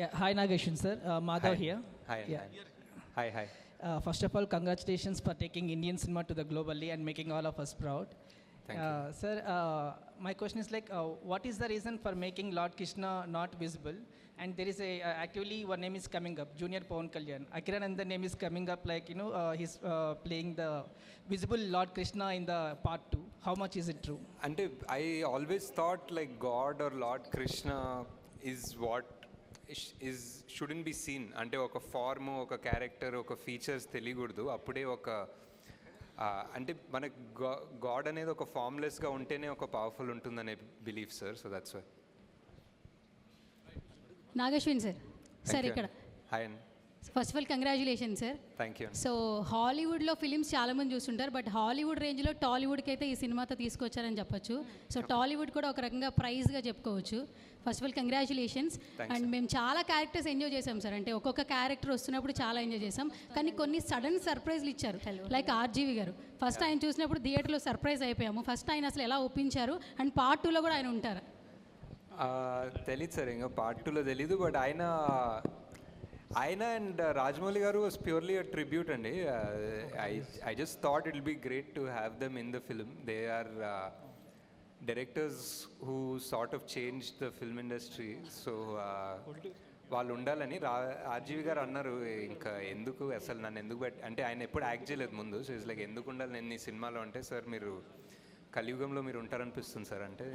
Yeah, hi Nageshan sir, Madhav Hi. here. Hi. Yeah. Hi. Hi. First of all, congratulations for taking Indian cinema to the globally and making all of us proud. Thank you. Sir, my question is like, what is the reason for making Lord Krishna not visible? And there is a actually one name is coming up, Junior Pawan Kalyan. Akiranandan name is coming up like he's playing the visible Lord Krishna in the part 2. How much is it true? అంటే I always thought like God or Lord Krishna is what is shouldn't be seen. అంటే ఒక form, ఒక character, ఒక features తెలియకూడదు. అప్పుడే ఒక అంటే మనకు గాడ్ అనేది ఒక ఫార్మ్లెస్గా ఉంటేనే ఒక పవర్ఫుల్ ఉంటుందనే belief sir. So that's why. Nag Ashwin sir, sir ఇక్కడ హాయ్ అండి. First of all congratulation sir. Thank you. So హాలీవుడ్లో ఫిలిమ్స్ చాలామంది చూస్తుంటారు, బట్ హాలీవుడ్ రేంజ్లో టాలీవుడ్కి అయితే ఈ సినిమాతో తీసుకొచ్చారని చెప్పొచ్చు. సో టాలీవుడ్ కూడా ఒక రకంగా ప్రైజ్గా చెప్పుకోవచ్చు. First of all congratulations. And మేము చాలా క్యారెక్టర్స్ ఎంజాయ్ చేసాం సార్. అంటే ఒక్కొక్క క్యారెక్టర్ వస్తున్నప్పుడు చాలా ఎంజాయ్ చేసాం, కానీ కొన్ని సడన్ సర్ప్రైజ్లు ఇచ్చారు. లైక్ ఆర్జీవి గారు ఫస్ట్ ఆయన చూసినప్పుడు థియేటర్లో సర్ప్రైజ్ అయిపోయాము. ఫస్ట్ ఆయన అసలు ఎలా ఒప్పించారు, అండ్ పార్ట్ 2లో కూడా ఆయన ఉంటారు. తెలీదు సార్, ఇంకా పార్ట్ 2లో తెలీదు. బట్ ఆయన and Rajamouli garu was purely a tribute అండి. I just thought it will be great to have them in the film. They are directors who sort of change the film industry. So వాళ్ళు ఉండాలని RGV గారు అన్నారు. ఇంకా ఎందుకు అసలు నన్ను ఎందుకు అంటే ఆయన ఎప్పుడు యాక్ట్ చేయలేదు ముందు. సో ఇట్స్ లైక్ ఎందుకు ఉండాలి నేను ఈ సినిమాలో అంటే, సార్ మీరు కలియుగంలో మీరు ఉంటారనిపిస్తుంది సార్ అంటే.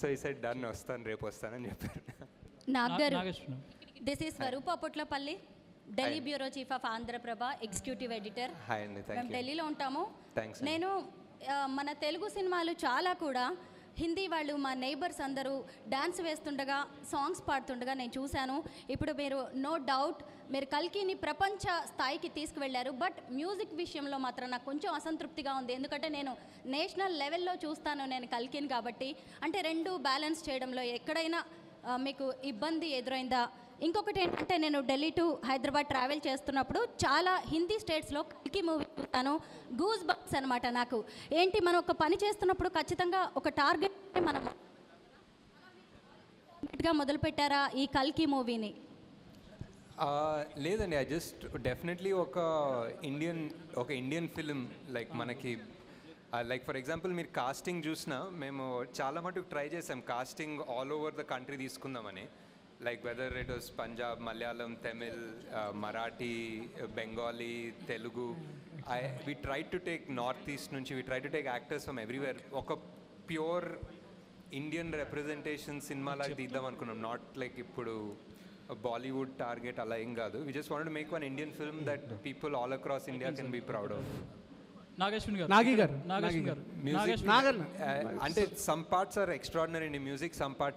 సో ఈ సైడ్ డన్, వస్తాను రేపు వస్తానని చెప్పారు. నాగర్, this is Swaroopa Potlapalli, Delhi bureau chief of Andhra Prabha, executive editor. Hi అండి. మేము ఢిల్లీలో ఉంటాము. థ్యాంక్స్. నేను మన తెలుగు సినిమాలు చాలా కూడా హిందీ వాళ్ళు మా నైబర్స్ అందరూ డ్యాన్స్ వేస్తుండగా, సాంగ్స్ పాడుతుండగా నేను చూశాను. ఇప్పుడు మీరు నో డౌట్ మీరు కల్కిని ప్రపంచ స్థాయికి తీసుకువెళ్ళారు. బట్ మ్యూజిక్ విషయంలో మాత్రం నాకు కొంచెం అసంతృప్తిగా ఉంది. ఎందుకంటే నేను నేషనల్ లెవెల్లో చూస్తాను నేను కల్కిని కాబట్టి. అంటే రెండు బ్యాలెన్స్ చేయడంలో ఎక్కడైనా మీకు ఇబ్బంది ఎదురైందా? ఇంకొకటి ఏంటంటే, నేను ఢిల్లీ టు హైదరాబాద్ ట్రావెల్ చేస్తున్నప్పుడు చాలా హిందీ స్టేట్స్లో కల్కి మూవీ చూస్తాను. గూస్ బంప్స్ అనమాట నాకు. ఏంటి, మనం ఒక పని చేస్తున్నప్పుడు ఖచ్చితంగా ఒక టార్గెట్ మనం మొదలుపెట్టారా ఈ కల్కి మూవీని? లేదండి, ఐ జస్ట్ డెఫినెట్లీ ఒక ఇండియన్ ఫిలిం లైక్ మనకి లైక్ ఫర్ ఎగ్జాంపుల్ మీరు కాస్టింగ్ చూసినా మేము చాలా మటుకు ట్రై చేసాం casting all over the country తీసుకుందామని. Like whether it was Punjab, Malayalam, Tamil, Marathi, Bengali, Telugu. We try to take North East నుంచి, we try to take actors from everywhere. ఒక ప్యూర్ ఇండియన్ రిప్రజెంటేషన్ సినిమాలాగా తీద్దాం అనుకున్నాం. నాట్ లైక్ ఇప్పుడు బాలీవుడ్ టార్గెట్ అలా ఏం కాదు. We just wanted to make one Indian film that people all across India can be proud of. Nagi garu. అంటే some parts are extraordinary in music, some parts